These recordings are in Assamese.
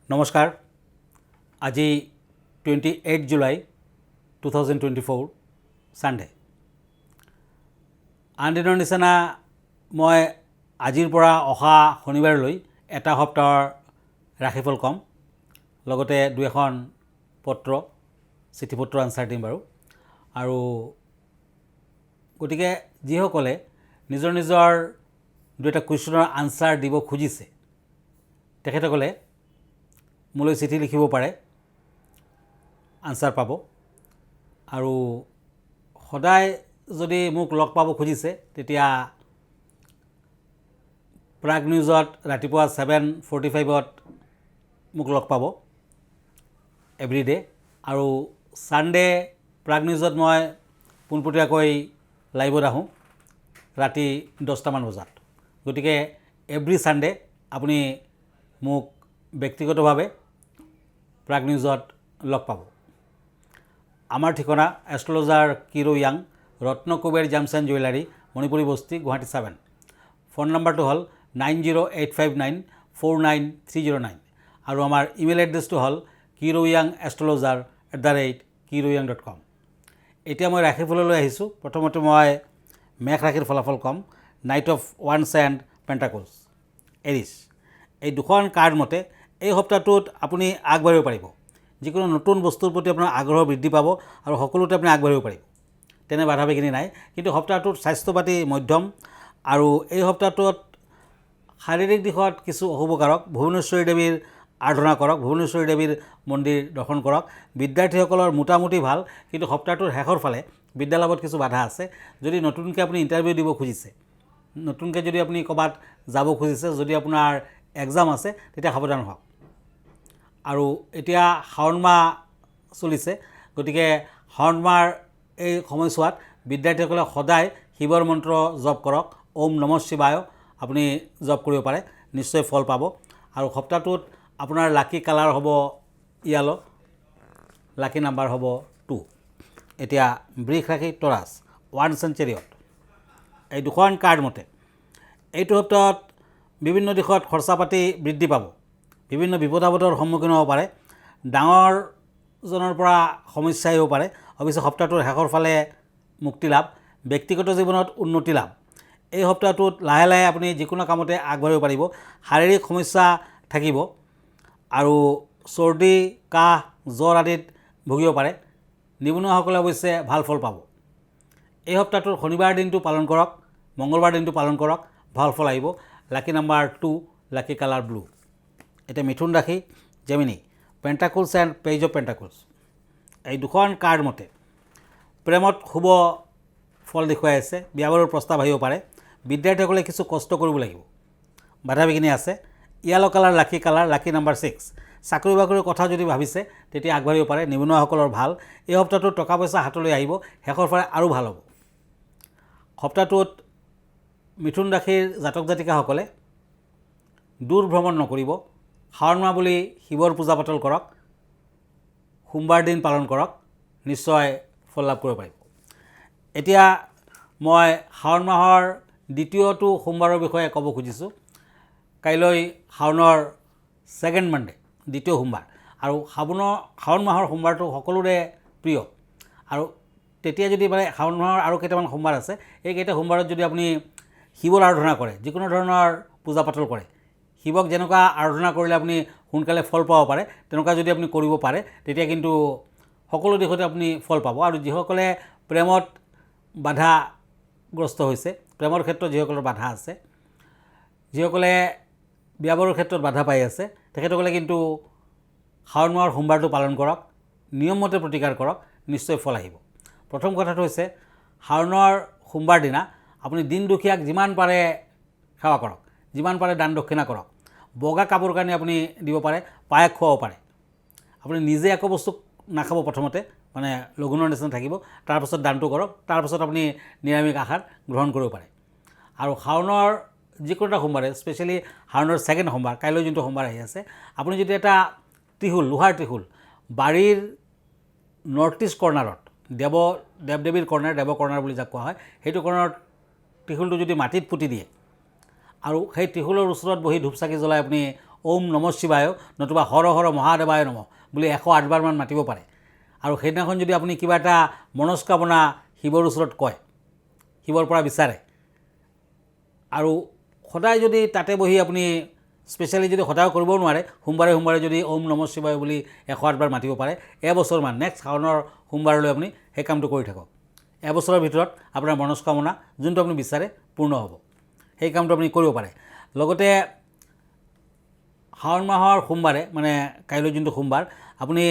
নমস্কাৰ আজি 28 জুলাই 2024 সানডে আনদিনৰ নিচিনা মই আজিৰ পৰা অহা শনিবাৰলৈ এটা সপ্তাহৰ ৰাশিফল কম লগতে দুই এখন পত্ৰ চিঠি পত্ৰ আনসাৰ দিম বাৰু আৰু গতিকে যিসকলে নিজৰ নিজৰ দুটা কুৱেশ্যনৰ আনসাৰ দিব খুজিছে তেখেতসকলে মোলৈ চিঠি লিখিব পাৰে আনসাৰ পাব আৰু সদায় যদি মোক লগ পাব খুজিছে তেতিয়া প্ৰাগ নিউজত ৰাতিপুৱা 7:45 মোক লগ পাব এভৰিডে আৰু সানডে প্ৰাগ নিউজত মই পোনপটীয়াকৈ লাইভত আহোঁ ৰাতি 10টামান বজাত গতিকে এভৰি সানডে আপুনি মোক ব্যক্তিগতভাৱে প্ৰাগ নিউজত লগ পাব আমাৰ ঠিকনা এষ্ট্ৰলজাৰ কিৰো য়াং Ratnakuber gems and jewellery Manipuri Basti Guwahati 7 phone নম্বৰটো হ'ল 9085949309 আৰু আমাৰ ইমেইল এড্ৰেছটো হ'ল kiroyangastrologer@kiroyang.com এতিয়া মই ৰাশিফললৈ আহিছোঁ প্ৰথমতে মই মেঘ ৰাশিৰ ফলাফল ক'ম নাইট অফ ওৱান্স এণ্ড পেণ্টাকলছ এৰিছ এই দুখন কাৰ্ড মতে এই সপ্তাহটোত আপুনি আগবাঢ়িব পাৰিব যিকোনো নতুন বস্তুৰ প্ৰতি আপোনাৰ আগ্ৰহ বৃদ্ধি পাব আৰু সকলোতে আপুনি আগবাঢ়িব পাৰিব তেনে বাধা বিঘিনি নাই কিন্তু সপ্তাহটোত স্বাস্থ্য পাতি মধ্যম আৰু এই সপ্তাহটোত শাৰীৰিক দিশত কিছু অশুভকাৰক ভুৱনেশ্বৰী দেৱীৰ আৰাধনা কৰক ভুৱনেশ্বৰী দেৱীৰ মন্দিৰ দৰ্শন কৰক বিদ্যাৰ্থীসকলৰ মোটামুটি ভাল কিন্তু সপ্তাহটোৰ শেষৰ ফালে বিদ্যালাভত কিছু বাধা আছে যদি নতুনকৈ আপুনি ইণ্টাৰভিউ দিব খুজিছে নতুনকৈ যদি আপুনি ক'ৰবাত যাব খুজিছে যদি আপোনাৰ এক্সাম আছে তেতিয়া সাৱধান হওক আৰু এতিয়া শাওণ মাহ চলিছে গতিকে শাওণ মাহৰ এই সময়ছোৱাত বিদ্যাৰ্থীসকলে সদায় শিৱৰ মন্ত্ৰ জপ কৰক ওম নমঃ শিৱায় আপুনি জপ কৰিব পাৰে নিশ্চয় ফল পাব আৰু সপ্তাহটোত আপোনাৰ লাকি কালাৰ হ'ব য়েলো লাকি নাম্বাৰ হ'ব 2 এতিয়া বৃষ ৰাশি টৰাছ ওৱান চেঞ্চুৰিয়ত এই দুখন কাৰ্ড মতে এইটো সপ্তাহত বিভিন্ন দিশত খৰচা পাতি বৃদ্ধি পাব বিভিন্ন বিপদ আপদৰ সন্মুখীন হ'ব পাৰে ডাঙৰজনৰ পৰা সমস্যা আহিব পাৰে অৱশ্যে সপ্তাহটোৰ শেষৰ ফালে মুক্তি লাভ ব্যক্তিগত জীৱনত উন্নতি লাভ এই সপ্তাহটোত লাহে লাহে আপুনি যিকোনো কামতে আগবাঢ়িব পাৰিব শাৰীৰিক সমস্যা থাকিব আৰু চৰ্দি কাহ জ্বৰ আদিত ভুগিব পাৰে নিবনুৱাসকলে অৱশ্যে ভাল ফল পাব এই সপ্তাহটোৰ শনিবাৰ দিনটো পালন কৰক মংগলবাৰ দিনটো পালন কৰক ভাল ফল আহিব লাকি নাম্বাৰ 2 লাকি কালাৰ ব্লু এতিয়া মিথুন ৰাশি জেমিনি পেণ্টাকলছ এণ্ড পেজ অফ পেণ্টাকলছ এই দুখন কাৰ্ড মতে প্ৰেমত শুভ ফল দেখুৱাই আছে বিয়া বাৰুৰ প্ৰস্তাৱ আহিব পাৰে বিদ্যাৰ্থীসকলে কিছু কষ্ট কৰিব লাগিব বাধা বিঘিনি আছে য়েলো কালাৰ লাকি নাম্বাৰ 6 চাকৰি বাকৰিৰ কথা যদি ভাবিছে তেতিয়া আগবাঢ়িব পাৰে নিবনুৱাসকলৰ ভাল এই সপ্তাহটোত টকা পইচা হাতলৈ আহিব শেষৰ ফালে আৰু ভাল হ'ব সপ্তাহটোত মিথুন ৰাশিৰ জাতক জাতিকাসকলে দূৰ ভ্ৰমণ নকৰিব শাওণ মাহ বুলি শিৱৰ পূজা পাতল কৰক সোমবাৰ দিন পালন কৰক নিশ্চয় ফল লাভ কৰিব পাৰিব এতিয়া মই শাওণ মাহৰ দ্বিতীয়টো সোমবাৰৰ বিষয়ে ক'ব খুজিছোঁ কাইলৈ শাওণৰ ছেকেণ্ড মানডে দ্বিতীয় সোমবাৰ আৰু শাওণ মাহৰ সোমবাৰটো সকলোৰে প্ৰিয় আৰু তেতিয়া যদি মানে শাওণ মাহৰ আৰু কেইটামান সোমবাৰ আছে এইকেইটা সোমবাৰত যদি আপুনি শিৱৰ আৰাধনা কৰে যিকোনো ধৰণৰ পূজা পাতল কৰে শিৱক যেনেকুৱা আৰাধনা কৰিলে আপুনি সোনকালে ফল পাব পাৰে তেনেকুৱা যদি আপুনি কৰিব পাৰে তেতিয়া কিন্তু সকলো দিশতে আপুনি ফল পাব আৰু যিসকলে প্ৰেমত বাধাগ্ৰস্ত হৈছে প্ৰেমৰ ক্ষেত্ৰত যিসকলৰ বাধা আছে যিসকলে বিয়া বাৰুৰ ক্ষেত্ৰত বাধা পাই আছে তেখেতসকলে কিন্তু শাওণ মাহৰ সোমবাৰটো পালন কৰক নিয়মমতে প্ৰতিকাৰ কৰক নিশ্চয় ফল আহিব প্ৰথম কথাটো হৈছে শাওণৰ সোমবাৰ দিনা আপুনি দিন দুখীয়াক যিমান পাৰে সেৱা কৰক যিমান পাৰে দান দক্ষিণা কৰক বগা কাপোৰ কানি আপুনি দিব পাৰে পায়স খুৱাব পাৰে আপুনি নিজে একো বস্তু নাখাব প্ৰথমতে মানে লঘোণৰ নিচিনা থাকিব তাৰপাছত দানটো কৰক তাৰপাছত আপুনি নিৰামিষ আহাৰ গ্ৰহণ কৰিব পাৰে আৰু শাওণৰ যিকোনো এটা সোমবাৰে স্পেচিয়েলি শাওণৰ ছেকেণ্ড সোমবাৰ কাইলৈ যোনটো সোমবাৰ আহি আছে আপুনি যদি এটা ত্ৰিশূল লোহাৰ ত্ৰিশূল বাৰীৰ নৰ্থ ইষ্ট কৰ্ণাৰত দেৱ দেৱীৰ কৰ্ণাৰ দেৱ কৰ্ণাৰ বুলি যাক কোৱা হয় সেইটো কৰ্ণাৰত ত্ৰিশূলটো যদি মাটিত পুতি দিয়ে আৰু সেই ত্ৰিশূলৰ ওচৰত বহি ধূপ চাকি জ্বলাই আপুনি ওম নম শিৱায় নতুবা হৰ হৰ মহাদেৱায় নম বুলি 108বাৰমান মাতিব পাৰে। আৰু সেইদিনাখন যদি আপুনি কিবা এটা মনস্কামনা শিৱৰ ওচৰত কয়, শিৱৰ পৰা বিচাৰে, আৰু সদায় যদি তাতে বহি আপুনি স্পেচিয়েলি যদি সদায় কৰিব নোৱাৰে, সোমবাৰে সোমবাৰে যদি ওম নম শিৱায় বুলি 108বাৰ মাতিব পাৰে, এবছৰমান নেক্সট শাওনৰ সোমবাৰলৈ আপুনি সেই কামটো কৰি থাকক। এবছৰৰ ভিতৰত আপোনাৰ মনস্কামনা যোনটো আপুনি বিচাৰে পূৰ্ণ হ'ব। সেই কামটো আপুনি কৰিব পাৰে। লগতে শাওণ মাহৰ সোমবাৰে মানে কাইলৈ যোনটো সোমবাৰ, আপুনি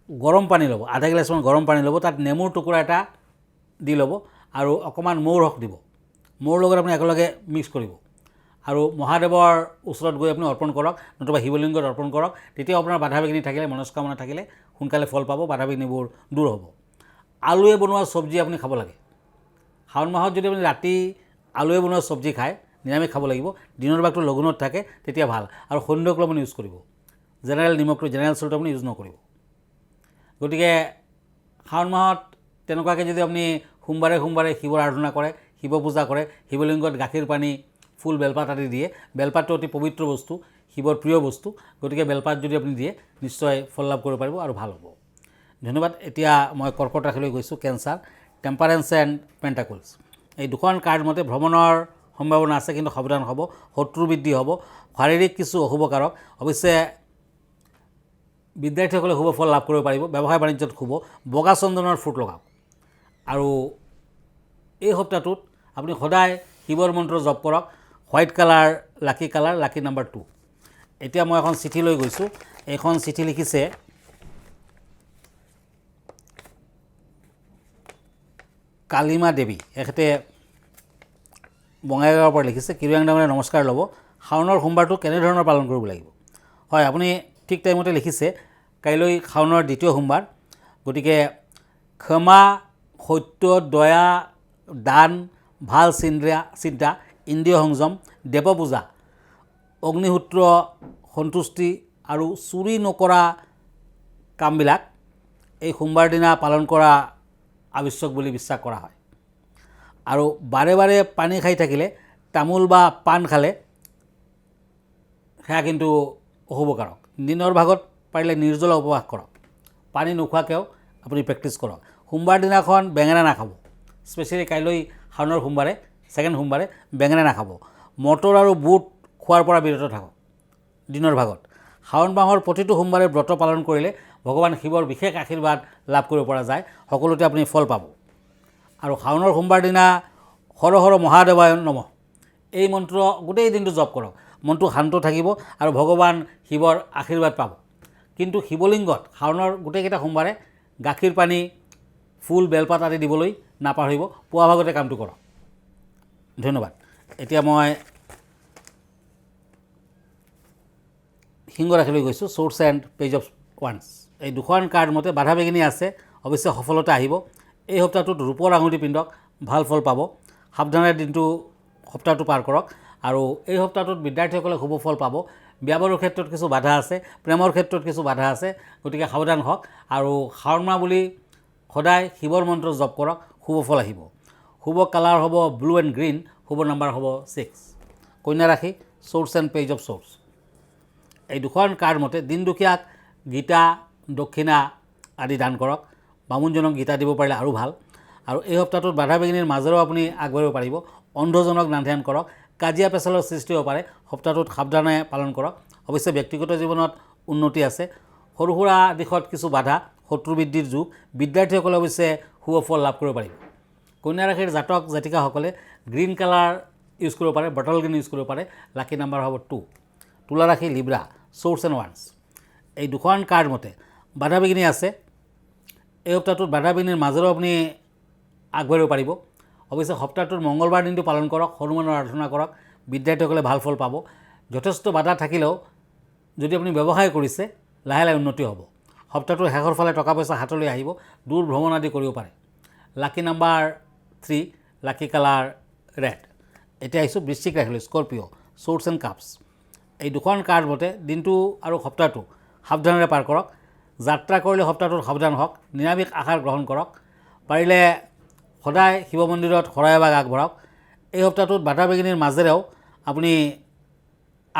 গৰম পানী ল'ব, আধা গিলাচমান গৰম পানী ল'ব, তাত নেমুৰ টুকুৰা এটা দি ল'ব আৰু অকণমান মৌ ৰস দিব। মৌৰ লগত আপুনি একেলগে মিক্স কৰিব আৰু মহাদেৱৰ ওচৰত গৈ আপুনি অৰ্পণ কৰক, নতুবা শিৱলিংগত অৰ্পণ কৰক। তেতিয়া আপোনাৰ বাধা বিঘিনি থাকিলে, মনস্কামনা থাকিলে সোনকালে ফল পাব, বাধা বিঘিনিবোৰ দূৰ হ'ব। আলুৱে বনোৱা চব্জি আপুনি খাব লাগে। শাওণ মাহত যদি আপুনি ৰাতি আলুৱে বনোৱা চব্জি খায়, নিৰামিষ খাব লাগিব। দিনৰ ভাগটো লঘোণত থাকে, তেতিয়া ভাল। আৰু সন্ধিয়াক আপুনি ইউজ কৰিব। জেনেৰেল নিমখটো, জেনেৰেল চল্ট আপুনি ইউজ নকৰিব। গতিকে শাওণ মাহত তেনেকুৱাকৈ যদি আপুনি সোমবাৰে সোমবাৰে শিৱৰ আৰাধনা কৰে, শিৱ পূজা কৰে, শিৱলিংগত গাখীৰ পানী, ফুল, বেলপাত আদি দিয়ে, বেলপাতটো অতি পবিত্ৰ বস্তু, শিৱৰ প্ৰিয় বস্তু। গতিকে বেলপাত যদি আপুনি দিয়ে, নিশ্চয় ফল লাভ কৰিব পাৰিব আৰু ভাল হ'ব। ধন্যবাদ। এতিয়া মই কৰ্কট ৰাশিলৈ গৈছোঁ। Cancer, temperance and pentacles. এই দুখন কাৰ্ড মতে ভ্ৰমণৰ সম্ভাৱনা আছে, কিন্তু সাৱধান হ'ব, শত্ৰু বৃদ্ধি হ'ব, শাৰীৰিক কিছু অশুভ কাৰক। অৱশ্যে বিদ্যাৰ্থীসকলে শুভ ফল লাভ কৰিব পাৰিব। ব্যৱসায় বাণিজ্যত শুভ। বগা চন্দনৰ ফুট লগাওক। আৰু এই সপ্তাহটোত আপুনি সদায় শিৱৰ মন্ত্ৰ জপ কৰক। হোৱাইট কালাৰ লাকি কালাৰ, লাকি নাম্বাৰ 2। এতিয়া মই এখন চিঠি লৈ গৈছোঁ। এইখন চিঠি লিখিছে কালিমা দেৱী। এখেতে বঙাইগাঁৱৰ পৰা লিখিছে। কিৰিয়াং ডাঙৰীয়া নমস্কাৰ ল'ব। শাওণৰ সোমবাৰটো কেনেধৰণৰ পালন কৰিব লাগিব? হয়, আপুনি ঠিক টাইমতে লিখিছে। কাইলৈ শাওণৰ দ্বিতীয় সোমবাৰ। গতিকে ক্ষমা, সত্য, দয়া, দান, ভাল চিন্তা, ইন্দ্ৰিয় সংযম, দেৱ পূজা, অগ্নিহোত্ৰ, সন্তুষ্টি আৰু চুৰি নকৰা কামবিলাক এই সোমবাৰ দিনা পালন কৰা আৱশ্যক বুলি বিশ্বাস কৰা হয়। আৰু বাৰে বাৰে পানী খাই থাকিলে, তামোল বা পাণ খালে সেয়া কিন্তু অশুভকাৰক। দিনৰ ভাগত পাৰিলে নিৰ্জলা উপবাস কৰক। পানী নোখোৱাকৈও আপুনি প্ৰেক্টিছ কৰক। সোমবাৰ দিনাখন বেঙেনা নাখাব। স্পেচিয়েলি কাইলৈ শাওণৰ সোমবাৰে, ছেকেণ্ড সোমবাৰে বেঙেনা নাখাব। মটৰ আৰু বুট খোৱাৰ পৰা বিৰত থাকক দিনৰ ভাগত। শাওণ মাহৰ প্ৰতিটো সোমবাৰে ব্ৰত পালন কৰিলে ভগৱান শিৱৰ বিশেষ আশীৰ্বাদ লাভ কৰিব পৰা যায়। সকলোতে আপুনি ফল পাব। আৰু শাওণৰ সোমবাৰ দিনা হৰ হৰ মহাদেৱায় নমঃ এই মন্ত্ৰ গোটেই দিনটো জপ কৰক। মনটো শান্ত থাকিব আৰু ভগৱান শিৱৰ আশীৰ্বাদ পাব। কিন্তু শিৱলিংগত শাওণৰ গোটেইকেইটা সোমবাৰে গাখীৰ পানী, ফুল, বেলপাত আদি দিবলৈ নাপাহৰিব। পুৱা ভাগতে কামটো কৰক। ধন্যবাদ। এতিয়া মই সিংহ ৰাশিলৈ গৈছোঁ। ছ'ৰ্টছ এণ্ড পেজ অফ ওৱান্স। এই দুখন কাৰ্ড মতে বাধা বিঘিনি আছে, অৱশ্যে সফলতা আহিব। এই সপ্তাহটোত ৰূপৰ আঙুঠি পিন্ধক, ভাল ফল পাব। সাৱধানেৰে সপ্তাহটো পাৰ কৰক। আৰু এই সপ্তাহটোত বিদ্যাৰ্থীসকলে শুভ ফল পাব। ব্যাপাৰৰ ক্ষেত্ৰত কিছু বাধা আছে, প্ৰেমৰ ক্ষেত্ৰত কিছু বাধা আছে। গতিকে সাৱধান হওক। আৰু শাওণ মাহ বুলি সদায় শিৱৰ মন্ত্ৰ জপ কৰক, শুভ ফল আহিব। শুভ কালাৰ হ'ব ব্লু এণ্ড গ্ৰীণ, শুভ নাম্বাৰ হ'ব 6। কন্যা ৰাশি, swords and page of swords. এই দুখন কাৰ্ড মতে দিন দুখীয়াক গীতা, দক্ষিণা আদি দান কৰক। বামুণজনক গীতা দিব পাৰিলে আৰু ভাল। আৰু এই সপ্তাহটোত বাধা বিঘিনিৰ মাজেৰেও আপুনি আগবাঢ়িব পাৰিব। অন্ধজনক দান ধ্যান কৰক। কাজিয়া পেচালৰ সৃষ্টি হ'ব পাৰে, সপ্তাহটোত সাৱধানে পালন কৰক। অৱশ্যে ব্যক্তিগত জীৱনত উন্নতি আছে। সৰু সুৰা দিশত কিছু বাধা, শত্ৰু বৃদ্ধিৰ যুগ। বিদ্যাৰ্থীসকলে অৱশ্যে শুভ ফল লাভ কৰিব পাৰিব। কন্যা ৰাশিৰ জাতক জাতিকাসকলে গ্ৰীণ কালাৰ ইউজ কৰিব পাৰে, বটল গ্ৰীণ ইউজ কৰিব পাৰে। লাকি নাম্বাৰ হ'ব 2। তুলা ৰাশি, লিব্ৰা, ছ'ৰ্টছ এণ্ড ওৱান্স। এই দুখন কাৰ্ড মতে বাধা বিঘিনি আছে। এই সপ্তাহটোত বাধা বিঘিনিৰ মাজেৰেও আপুনি আগবাঢ়িব পাৰিব। অৱশ্যে সপ্তাহটোত মংগলবাৰ দিনটো পালন কৰক, হনুমানৰ আৰাধনা কৰক। বিদ্যাৰ্থীসকলে ভাল ফল পাব। যথেষ্ট বাধা থাকিলেও যদি আপুনি ব্যৱসায় কৰিছে, লাহে লাহে উন্নতি হ'ব। সপ্তাহটোৰ শেষৰ ফালে টকা পইচা হাতলৈ আহিব। দূৰ ভ্ৰমণ আদি কৰিব পাৰে। লাকি নাম্বাৰ 3, লাকি কালাৰ ৰেড। এতিয়া আহিছোঁ বৃশ্চিক ৰাশিলৈ, স্কৰপিঅ', ছ'ৰ্টছ এণ্ড কাপছ। এই দুখন কাৰ্ড মতে দিনটো আৰু সপ্তাহটো সাৱধানেৰে পাৰ কৰক। যাত্ৰা কৰিলে সপ্তাহটোত সাৱধান হওক। নিৰামিষ আহাৰ গ্ৰহণ কৰক। পাৰিলে সদায় শিৱ মন্দিৰত শৰাই এভাগ আগবঢ়াওক। এই সপ্তাহটোত বাধা বিঘিনিৰ মাজেৰেও আপুনি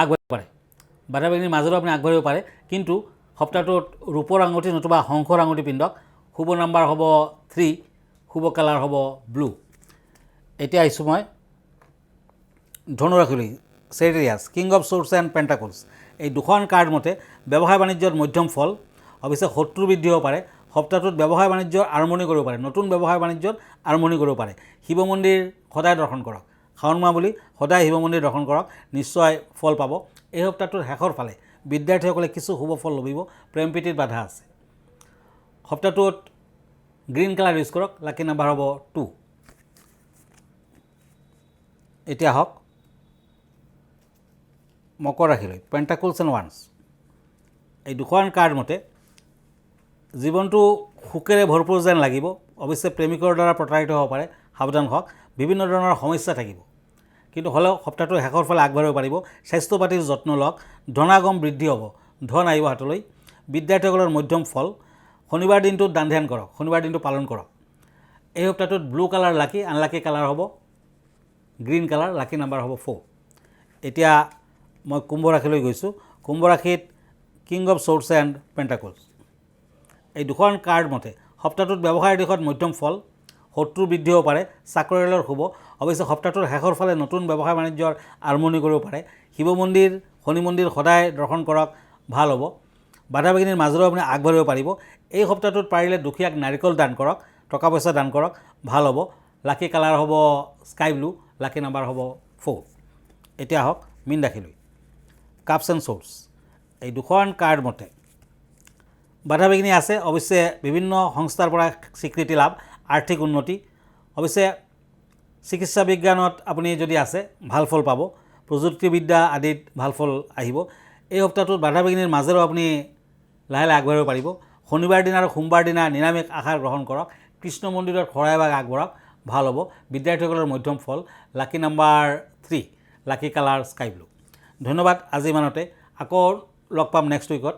আগবাঢ়িব পাৰে, বাধা বিঘিনিৰ মাজেৰেও আপুনি আগবাঢ়িব পাৰে। কিন্তু সপ্তাহটোত ৰূপৰ আঙুঠি নতুবা শংখৰ আঙুঠি পিন্ধক। শুভ নাম্বাৰ হ'ব 3, শুভ কালাৰ হ'ব ব্লু। এতিয়া আহিছোঁ মই ধনুৰাশিলৈ। চেৰিয়াছ, king of shorts and pentacles. এই দুখন কাৰ্ড মতে ব্যৱসায় বাণিজ্যত মধ্যম ফল, অৱশ্যে শত্ৰু বৃদ্ধি হ'ব পাৰে। সপ্তাহটোত ব্যৱসায় বাণিজ্যৰ আৰম্ভণি কৰিব পাৰে, নতুন ব্যৱসায় বাণিজ্যত আৰম্ভণি কৰিব পাৰে। শিৱ মন্দিৰ সদায় দৰ্শন কৰক, শাওণ মাহ বুলি সদায় শিৱ মন্দিৰ দৰ্শন কৰক, নিশ্চয় ফল পাব। এই সপ্তাহটোৰ শেষৰ ফালে বিদ্যাৰ্থীসকলে কিছু শুভ ফল লভিব, প্ৰেম প্ৰীতিৰ বাধা আছে। সপ্তাহটোত গ্ৰীণ কালাৰ ইউজ কৰক, লাকি নাম্বাৰ হ'ব 2। এতিয়া আহক মকৰ ৰাশিলৈ। পেণ্টাকলছ এণ্ড ওৱান্স। এই দুখন কাৰ্ড মতে জীৱনটো সুখেৰে ভৰপূৰ যেন লাগিব, অৱশ্যে প্ৰেমিকৰ দ্বাৰা প্ৰতাৰিত হ'ব পাৰে, সাৱধান হওক। বিভিন্ন ধৰণৰ সমস্যা থাকিব, কিন্তু হ'লেও সপ্তাহটোৰ শেষৰ ফালে আগবাঢ়িব পাৰিব। স্বাস্থ্য পাতিৰ যত্ন লওক, ধনাগম বৃদ্ধি হ'ব, ধন আহিব হাতলৈ। বিদ্যাৰ্থীসকলৰ মধ্যম ফল। শনিবাৰ দিনটোত দান ধ্যান কৰক, শনিবাৰ দিনটো পালন কৰক। এই সপ্তাহটোত ব্লু কালাৰ লাকি, আনলাকি কালাৰ হ'ব গ্ৰীণ কালাৰ, লাকি নাম্বাৰ হ'ব 4। এতিয়া মই কুম্ভ ৰাশিলৈ গৈছোঁ। কুম্ভ ৰাশিত king of shorts and pentacles. এই দুখন কাৰ্ড মতে সপ্তাহটোত ব্যৱসায়ৰ দিশত মধ্যম ফল, শত্ৰু বৃদ্ধি হ'ব পাৰে, চাকৰিয়ালৰ শুভ। অৱশ্যে সপ্তাহটোৰ শেষৰ ফালে নতুন ব্যৱসায় বাণিজ্যৰ আৰম্ভণি কৰিব পাৰে। শিৱ মন্দিৰ, শনি মন্দিৰ সদায় দৰ্শন কৰক, ভাল হ'ব। বাধা বিঘিনিৰ মাজেৰেও আপুনি আগবাঢ়িব পাৰিব। এই সপ্তাহটোত পাৰিলে দুখীয়াক নাৰিকল দান কৰক, টকা পইচা দান কৰক, ভাল হ'ব। লাকি কালাৰ হ'ব স্কাই ব্লু, লাকি নাম্বাৰ হ'ব 4। এতিয়া আহক মীন ৰাশিলৈ। Cups and swords. এই দুখন কাৰ্ড মতে বাধা বিঘিনি আছে, অৱশ্যে বিভিন্ন সংস্থাৰ পৰা স্বীকৃতি লাভ, আৰ্থিক উন্নতি। অৱশ্যে চিকিৎসা বিজ্ঞানত আপুনি যদি আছে ভাল ফল পাব, প্ৰযুক্তিবিদ্যা আদিত ভাল ফল আহিব। এই সপ্তাহটোত বাধা বিঘিনিৰ মাজেৰেও আপুনি লাহে লাহে আগবাঢ়িব পাৰিব। শনিবাৰ দিনা আৰু সোমবাৰ দিনা নিৰামিষ আহাৰ গ্ৰহণ কৰক, কৃষ্ণ মন্দিৰত শৰাই এভাগ আগবঢ়াওক, ভাল হ'ব। বিদ্যাৰ্থীসকলৰ মধ্যম ফল, লাকি নাম্বাৰ 3, লাকি কালাৰ স্কাই ব্লু। ধন্যবাদ। আজি ইমানতে, আকৌ লগ পাম নেক্সট উইকত।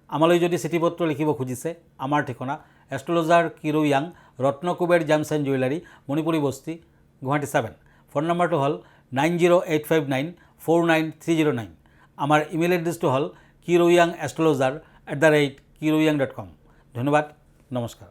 আমালৈ যদি চিঠি পত্ৰ লিখিব খুজিছে, আমাৰ ঠিকনা এষ্ট্ৰলজাৰ কিৰো য়াং, Ratnakuber gems and jewellery, Manipuri Basti, Guwahati 7। Phone নম্বৰটো হ'ল 9085949309। আমাৰ ইমেইল এড্ৰেছটো হ'ল kiroyangastrologer@kiroyang.com। ধন্যবাদ, নমস্কাৰ।